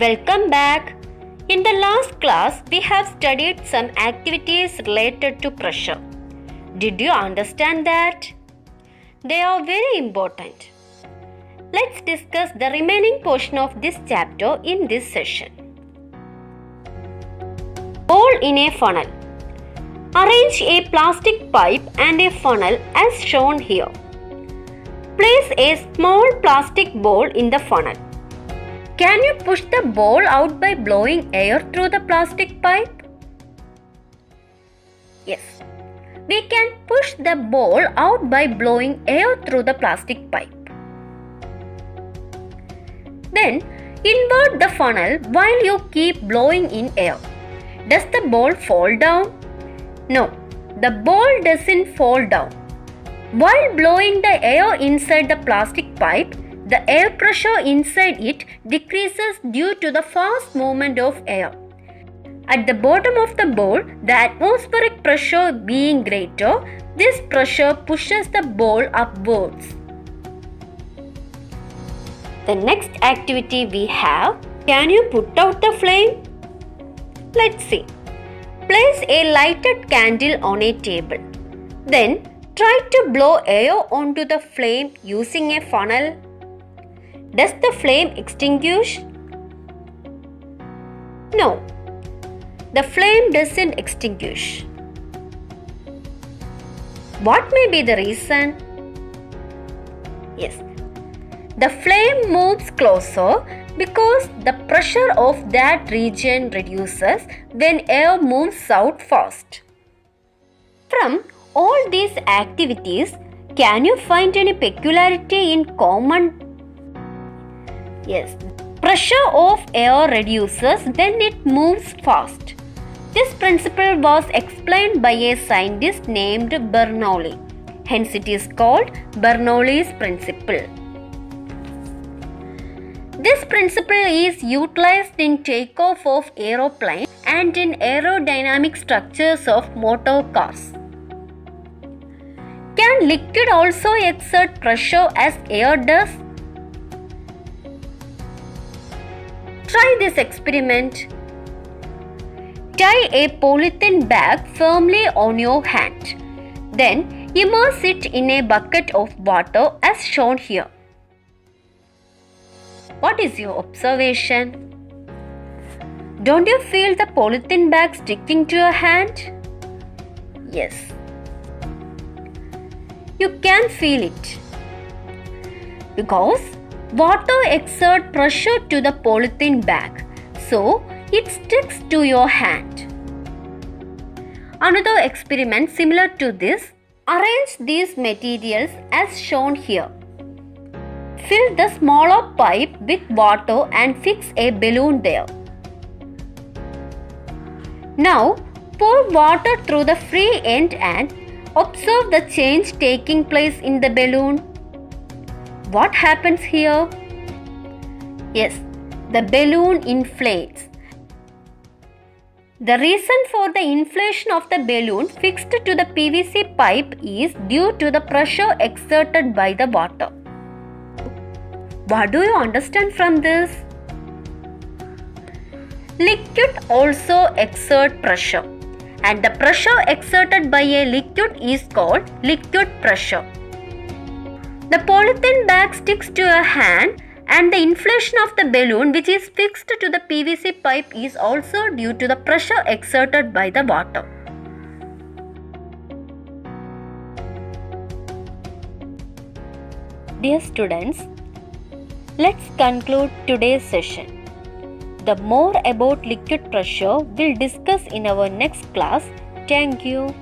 Welcome back. In the last class, we have studied some activities related to pressure. Did you understand that? They are very important. Let's discuss the remaining portion of this chapter in this session. Ball in a funnel. Arrange a plastic pipe and a funnel as shown here. Place a small plastic ball in the funnel. Can you push the ball out by blowing air through the plastic pipe? Yes. We can push the ball out by blowing air through the plastic pipe. Then, invert the funnel while you keep blowing in air. Does the ball fall down? No, the ball doesn't fall down. While blowing the air inside the plastic pipe, the air pressure inside it decreases due to the fast movement of air. At the bottom of the ball, the atmospheric pressure being greater, this pressure pushes the ball upwards. The next activity we have, can you put out the flame? Let's see. Place a lighted candle on a table. Then try to blow air onto the flame using a funnel. Does the flame extinguish? No, the flame doesn't extinguish. What may be the reason? Yes, the flame moves closer because the pressure of that region reduces when air moves out fast. From all these activities, can you find any peculiarity in common? Yes, pressure of air reduces when it moves fast. This principle was explained by a scientist named Bernoulli. Hence it is called Bernoulli's principle. This principle is utilized in takeoff of aeroplanes and in aerodynamic structures of motor cars. Can liquid also exert pressure as air does? Try this experiment. Tie a polythene bag firmly on your hand. Then immerse it in a bucket of water as shown here. What is your observation? Don't you feel the polythene bag sticking to your hand? Yes. You can feel it. Because water exerts pressure to the polythene bag, so it sticks to your hand. Another experiment similar to this, arrange these materials as shown here. Fill the smaller pipe with water and fix a balloon there. Now pour water through the free end and observe the change taking place in the balloon. What happens here? Yes, the balloon inflates. The reason for the inflation of the balloon fixed to the PVC pipe is due to the pressure exerted by the water. What do you understand from this? Liquid also exerts pressure, and the pressure exerted by a liquid is called liquid pressure. The polythene bag sticks to your hand, and the inflation of the balloon which is fixed to the PVC pipe is also due to the pressure exerted by the water. Dear students, let's conclude today's session. The more about liquid pressure we'll discuss in our next class. Thank you.